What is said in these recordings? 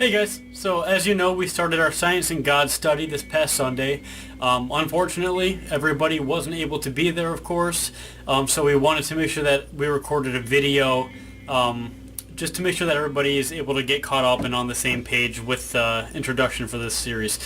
Hey guys, so as you know, we started our Science and God study this past Sunday. Unfortunately, everybody wasn't able to be there, of course, so we wanted to make sure that we recorded a video just to make sure that everybody is able to get caught up and on the same page with the introduction for this series.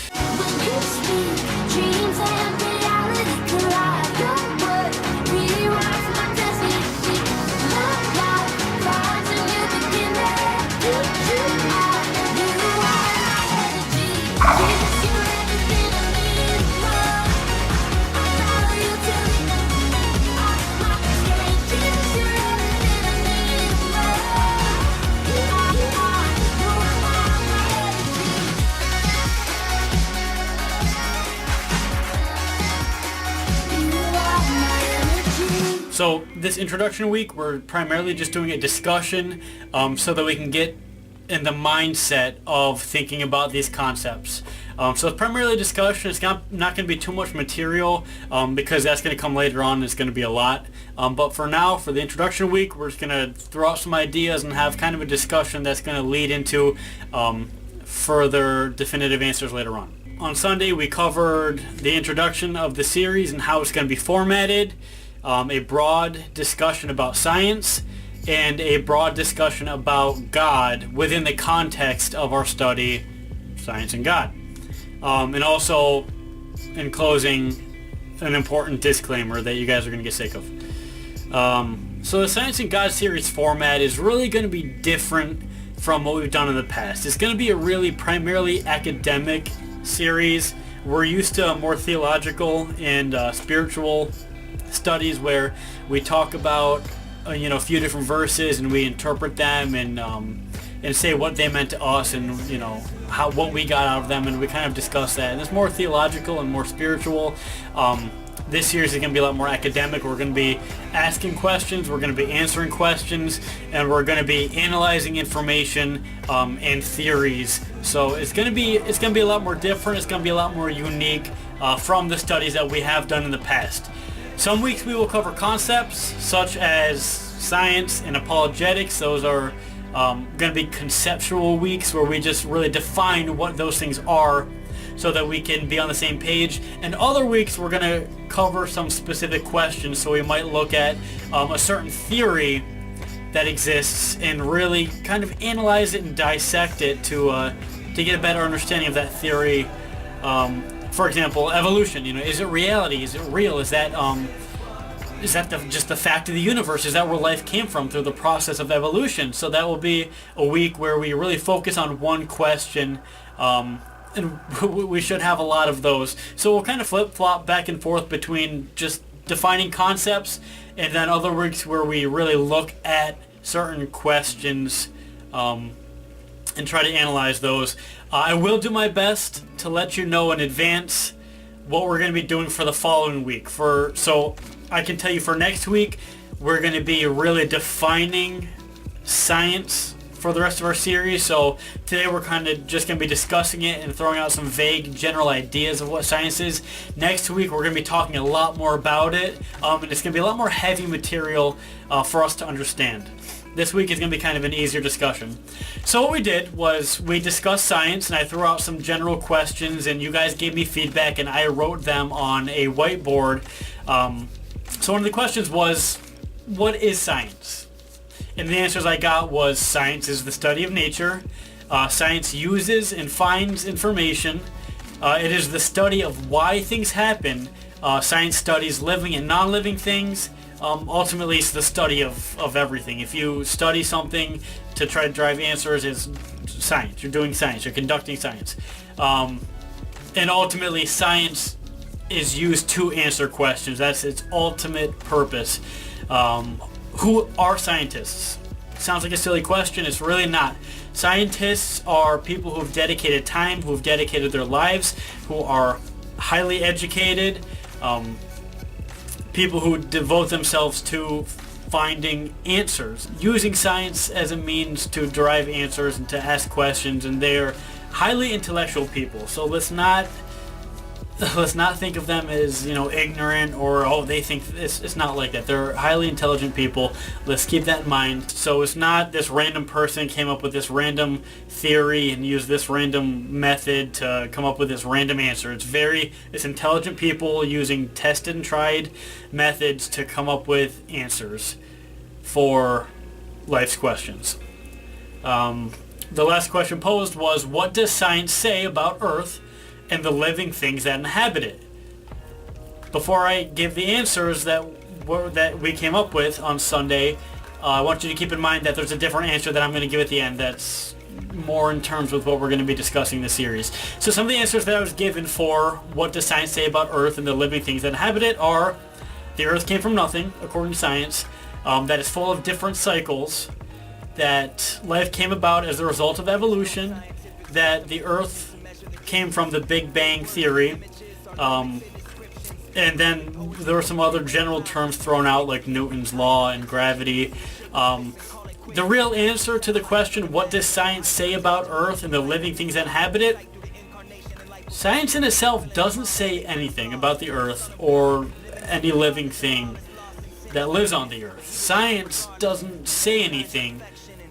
So this introduction week, we're primarily just doing a discussion so that we can get in the mindset of thinking about these concepts. So it's primarily discussion. It's not going to be too much material because that's going to come later on and it's going to be a lot. But for now, for the introduction week, we're just going to throw out some ideas and have kind of a discussion that's going to lead into further definitive answers later on. On Sunday, we covered the introduction of the series and how it's going to be formatted. A broad discussion about science, and a broad discussion about God within the context of our study, Science and God. And also, in closing, an important disclaimer that you guys are going to get sick of. So the Science and God series format is really going to be different from what we've done in the past. It's going to be a really primarily academic series. We're used to more theological and spiritual studies where we talk about a few different verses and we interpret them and say what they meant to us and what we got out of them, and we kind of discuss that. And it's more theological and more spiritual. This series is going to be a lot more academic. We're going to be asking questions, we're going to be answering questions, and we're going to be analyzing information and theories. So it's going to be a lot more different. It's going to be a lot more unique from the studies that we have done in the past. Some weeks we will cover concepts such as science and apologetics. Those are going to be conceptual weeks where we just really define what those things are so that we can be on the same page. And other weeks we're going to cover some specific questions. So we might look at a certain theory that exists and really kind of analyze it and dissect it to get a better understanding of that theory. For example, evolution. Is it reality? Is it real? Is that just the fact of the universe? Is that where life came from through the process of evolution? So that will be a week where we really focus on one question, and we should have a lot of those. So we'll kind of flip-flop back and forth between just defining concepts and then other weeks where we really look at certain questions and try to analyze those. I will do my best to let you know in advance what we're going to be doing for the following week. So I can tell you for next week, we're going to be really defining science for the rest of our series. So today we're kind of just going to be discussing it and throwing out some vague general ideas of what science is. Next week we're going to be talking a lot more about it, and it's going to be a lot more heavy material for us to understand. This week is going to be kind of an easier discussion. So what we did was we discussed science, and I threw out some general questions, and you guys gave me feedback, and I wrote them on a whiteboard. So one of the questions was, what is science? And the answers I got was, science is the study of nature. Science uses and finds information. It is the study of why things happen. Science studies living and non-living things. Ultimately, it's the study of everything. If you study something to try to drive answers, it's science. You're doing science. You're conducting science. And ultimately, science is used to answer questions. That's its ultimate purpose. Who are scientists? Sounds like a silly question. It's really not. Scientists are people who've dedicated time, who've dedicated their lives, who are highly educated, people who devote themselves to finding answers, using science as a means to derive answers and to ask questions, and they're highly intellectual people. So let's not let's not think of them as, ignorant or, oh, they think it's not like that. They're highly intelligent people. Let's keep that in mind. So it's not this random person came up with this random theory and used this random method to come up with this random answer. It's intelligent people using tested and tried methods to come up with answers for life's questions. The last question posed was, what does science say about Earth and the living things that inhabit it? Before I give the answers that we came up with on Sunday, I want you to keep in mind that there's a different answer that I'm going to give at the end that's more in terms with what we're going to be discussing in the series. So some of the answers that I was given for what does science say about Earth and the living things that inhabit it are: the Earth came from nothing, according to science, that it's full of different cycles, that life came about as a result of evolution, that the Earth came from the Big Bang Theory, and then there were some other general terms thrown out like Newton's law and gravity. The real answer to the question, what does science say about Earth and the living things that inhabit it? Science in itself doesn't say anything about the Earth or any living thing that lives on the Earth. Science doesn't say anything.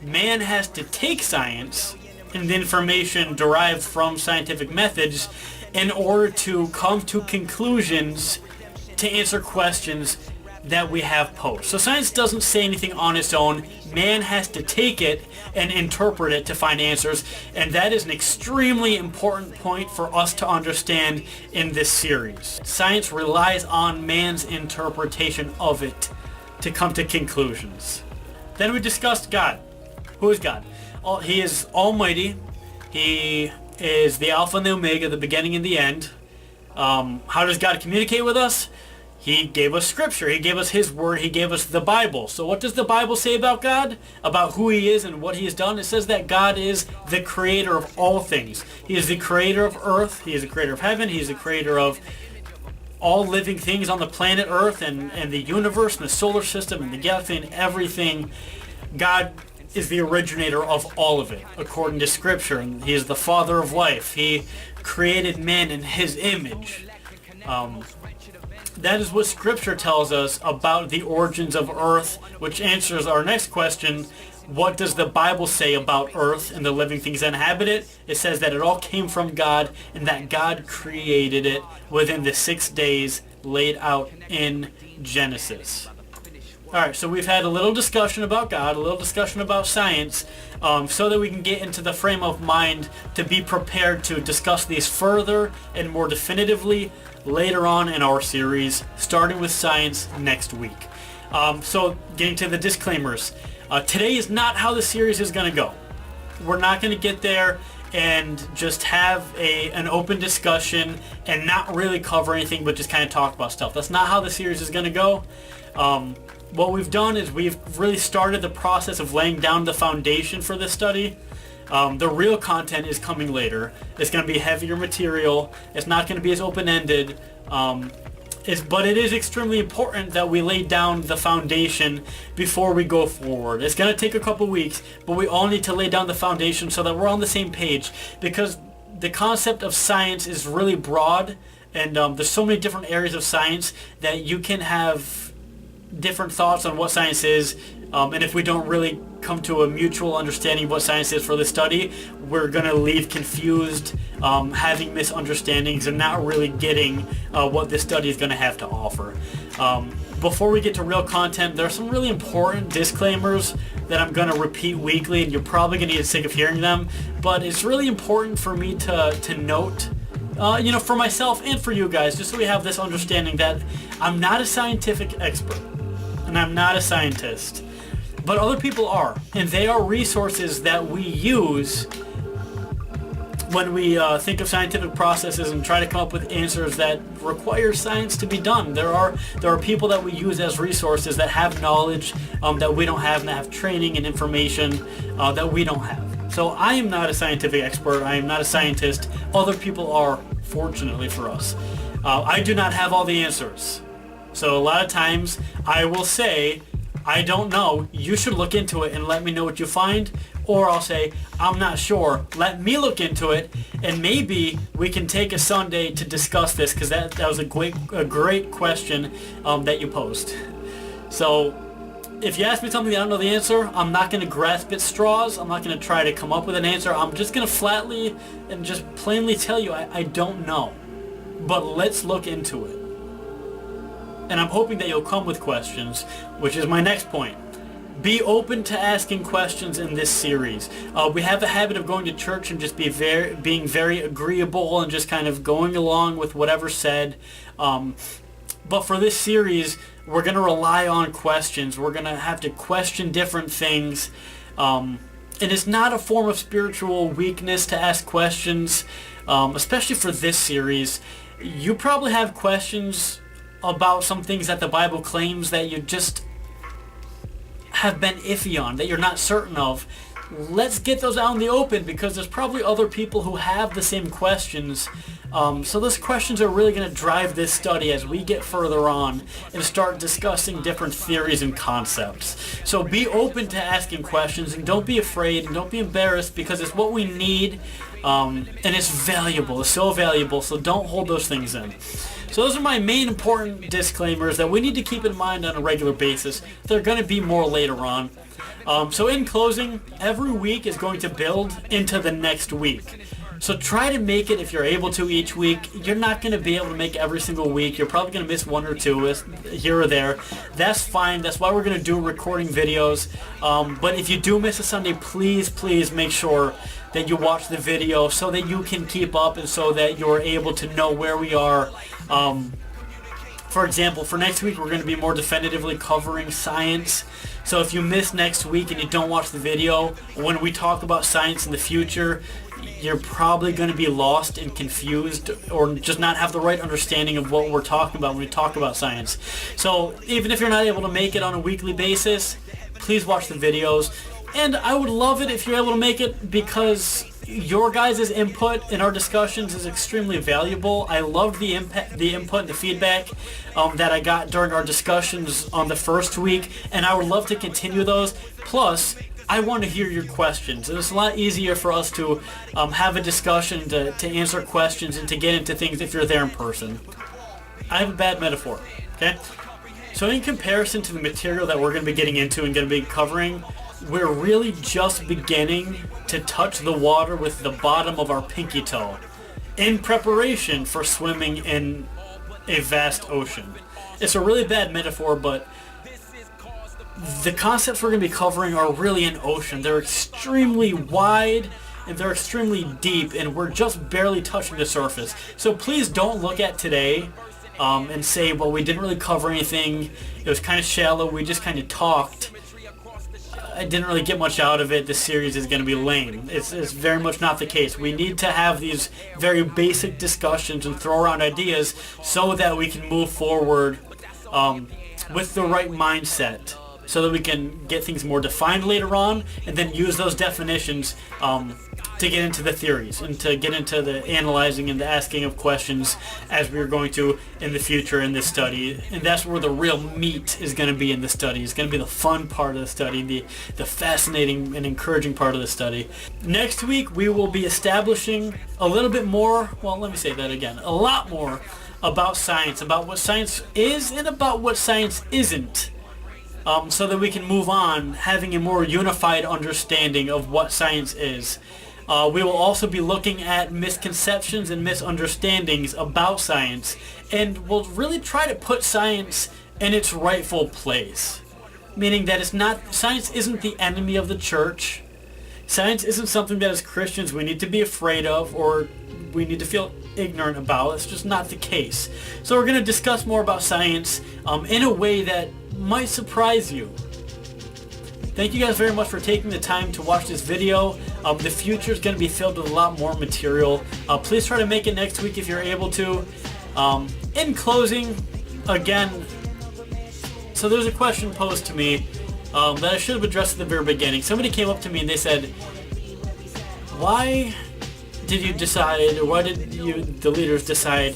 Man has to take science and the information derived from scientific methods in order to come to conclusions to answer questions that we have posed. So science doesn't say anything on its own. Man has to take it and interpret it to find answers, and that is an extremely important point for us to understand in this series. Science relies on man's interpretation of it to come to conclusions. Then we discussed God. Who is God? He is almighty. He is the Alpha and the Omega, the beginning and the end. How does God communicate with us? He gave us Scripture. He gave us His Word. He gave us the Bible. So what does the Bible say about God? About who He is and what He has done? It says that God is the creator of all things. He is the creator of earth. He is the creator of heaven. He is the creator of all living things on the planet Earth and the universe and the solar system and the galaxy and everything. God is the originator of all of it, according to Scripture. And He is the Father of life. He created man in His image. That is what Scripture tells us about the origins of Earth, which answers our next question: what does the Bible say about Earth and the living things that inhabit it? It says that it all came from God and that God created it within the 6 days laid out in Genesis. Alright, so we've had a little discussion about God, a little discussion about science, so that we can get into the frame of mind to be prepared to discuss these further and more definitively later on in our series, starting with science next week. So getting to the disclaimers. Today is not how the series is going to go. We're not going to get there and just have an open discussion and not really cover anything but just kind of talk about stuff. That's not how the series is going to go. What we've done is we've really started the process of laying down the foundation for this study. The real content is coming later. It's going to be heavier material. It's not going to be as open-ended. But it is extremely important that we lay down the foundation before we go forward. It's going to take a couple weeks, but we all need to lay down the foundation so that we're on the same page, because the concept of science is really broad, and there's so many different areas of science that you can have different thoughts on what science is, and if we don't really come to a mutual understanding of what science is for this study, we're going to leave confused, having misunderstandings, and not really getting what this study is going to have to offer. Before we get to real content, there are some really important disclaimers that I'm going to repeat weekly, and you're probably going to get sick of hearing them, but it's really important for me to note, for myself and for you guys, just so we have this understanding that I'm not a scientific expert, and I'm not a scientist, but other people are, and they are resources that we use when we think of scientific processes and try to come up with answers that require science to be done. There are people that we use as resources that have knowledge that we don't have, and that have training and information that we don't have. So I am not a scientific expert. I am not a scientist. Other people are, fortunately for us. I do not have all the answers. So a lot of times I will say, I don't know, you should look into it and let me know what you find, or I'll say, I'm not sure, let me look into it, and maybe we can take a Sunday to discuss this, because that was a great question that you posed. So if you ask me something that I don't know the answer, I'm not going to grasp at straws. I'm not going to try to come up with an answer. I'm just going to flatly and just plainly tell you I don't know. But let's look into it. And I'm hoping that you'll come with questions, which is my next point. Be open to asking questions in this series. We have a habit of going to church and just being very agreeable and just kind of going along with whatever's said. But for this series, we're going to rely on questions. We're going to have to question different things. And it's not a form of spiritual weakness to ask questions, especially for this series. You probably have questions about some things that the Bible claims that you just have been iffy on, that you're not certain of. Let's get those out in the open, because there's probably other people who have the same questions. So those questions are really going to drive this study as we get further on and start discussing different theories and concepts. So be open to asking questions, and don't be afraid, and don't be embarrassed, because it's what we need, and it's valuable. It's so valuable, so don't hold those things in. So those are my main important disclaimers that we need to keep in mind on a regular basis. There are going to be more later on. So in closing, every week is going to build into the next week. So try to make it, if you're able to, each week. You're not going to be able to make every single week. You're probably going to miss one or two here or there. That's fine. That's why we're going to do recording videos. But if you do miss a Sunday, please make sure that you watch the video so that you can keep up and so that you're able to know where we are. For example, for next week, we're going to be more definitively covering science. So if you miss next week and you don't watch the video, when we talk about science in the future, you're probably going to be lost and confused, or just not have the right understanding of what we're talking about when we talk about science. So even if you're not able to make it on a weekly basis, please watch the videos. And I would love it if you're able to make it, because your guys' input in our discussions is extremely valuable. I loved the input and the feedback that I got during our discussions on the first week, and I would love to continue those. Plus, I want to hear your questions. And it's a lot easier for us to have a discussion, to answer questions, and to get into things if you're there in person. I have a bad metaphor, okay? So in comparison to the material that we're going to be getting into and going to be covering, we're really just beginning to touch the water with the bottom of our pinky toe in preparation for swimming in a vast ocean. It's a really bad metaphor, but the concepts we're going to be covering are really an ocean. They're extremely wide and they're extremely deep, and we're just barely touching the surface. So please don't look at today and say, well, we didn't really cover anything. It was kind of shallow. We just kind of talked. I didn't really get much out of it. This series is going to be lame. It's very much not the case. We need to have these very basic discussions and throw around ideas so that we can move forward with the right mindset, so that we can get things more defined later on, and then use those definitions to get into the theories and to get into the analyzing and the asking of questions as we're going to in the future in this study. And that's where the real meat is going to be in the study. It's going to be the fun part of the study, the fascinating and encouraging part of the study. Next week, we will be establishing a little bit more, well, let me say that again, a lot more about science, about what science is and about what science isn't. So that we can move on having a more unified understanding of what science is. We will also be looking at misconceptions and misunderstandings about science, and we'll really try to put science in its rightful place. Meaning that science isn't the enemy of the church. Science isn't something that as Christians we need to be afraid of or we need to feel ignorant about. It's just not the case. So we're going to discuss more about science in a way that might surprise you. Thank you guys very much for taking the time to watch this video. The future is going to be filled with a lot more material. Please try to make it next week if you're able to. In closing, again, so there's a question posed to me that I should have addressed at the very beginning. Somebody came up to me and they said, why did you decide, or why did you, the leaders, decide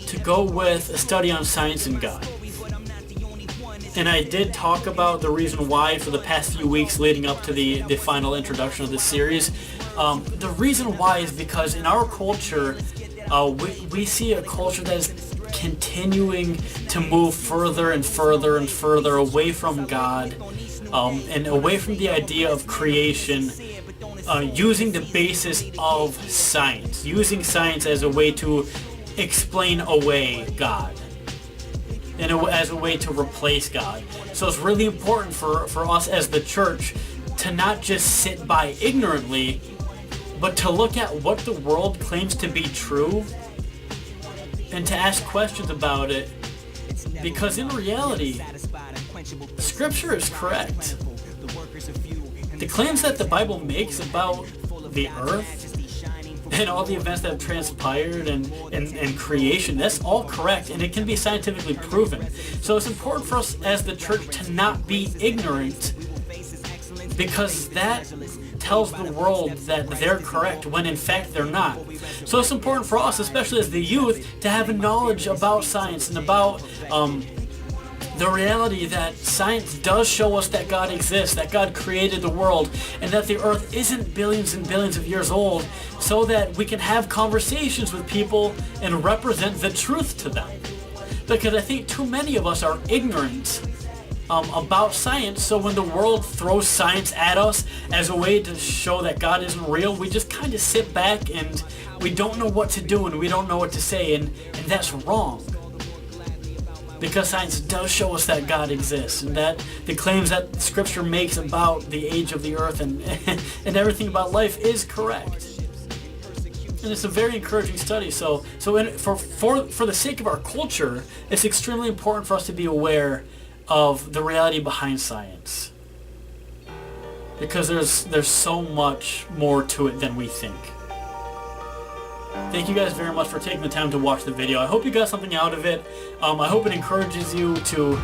to go with a study on science and God? And I did talk about the reason why for the past few weeks leading up to the final introduction of this series. The reason why is because in our culture, we see a culture that is continuing to move further and further and further away from God, and away from the idea of creation, using the basis of science, using science as a way to explain away God, and as a way to replace God. So it's really important for us as the church to not just sit by ignorantly, but to look at what the world claims to be true and to ask questions about it, because in reality, Scripture is correct. The claims that the Bible makes about the earth and all the events that have transpired and creation, that's all correct, and it can be scientifically proven. So it's important for us as the church to not be ignorant, because that tells the world that they're correct when in fact they're not. So it's important for us, especially as the youth, to have a knowledge about science and about the reality that science does show us that God exists, that God created the world, and that the earth isn't billions and billions of years old, so that we can have conversations with people and represent the truth to them. Because I think too many of us are ignorant about science, so when the world throws science at us as a way to show that God isn't real, we just kind of sit back and we don't know what to do and we don't know what to say, and that's wrong. Because science does show us that God exists, and that the claims that Scripture makes about the age of the earth and and everything about life is correct. And it's a very encouraging study. So for the sake of our culture, it's extremely important for us to be aware of the reality behind science, because there's so much more to it than we think. Thank you guys very much for taking the time to watch the video. I hope you got something out of it. I hope it encourages you to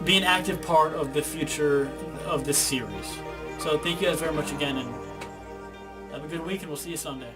be an active part of the future of this series. So thank you guys very much again, and have a good week, and we'll see you Sunday.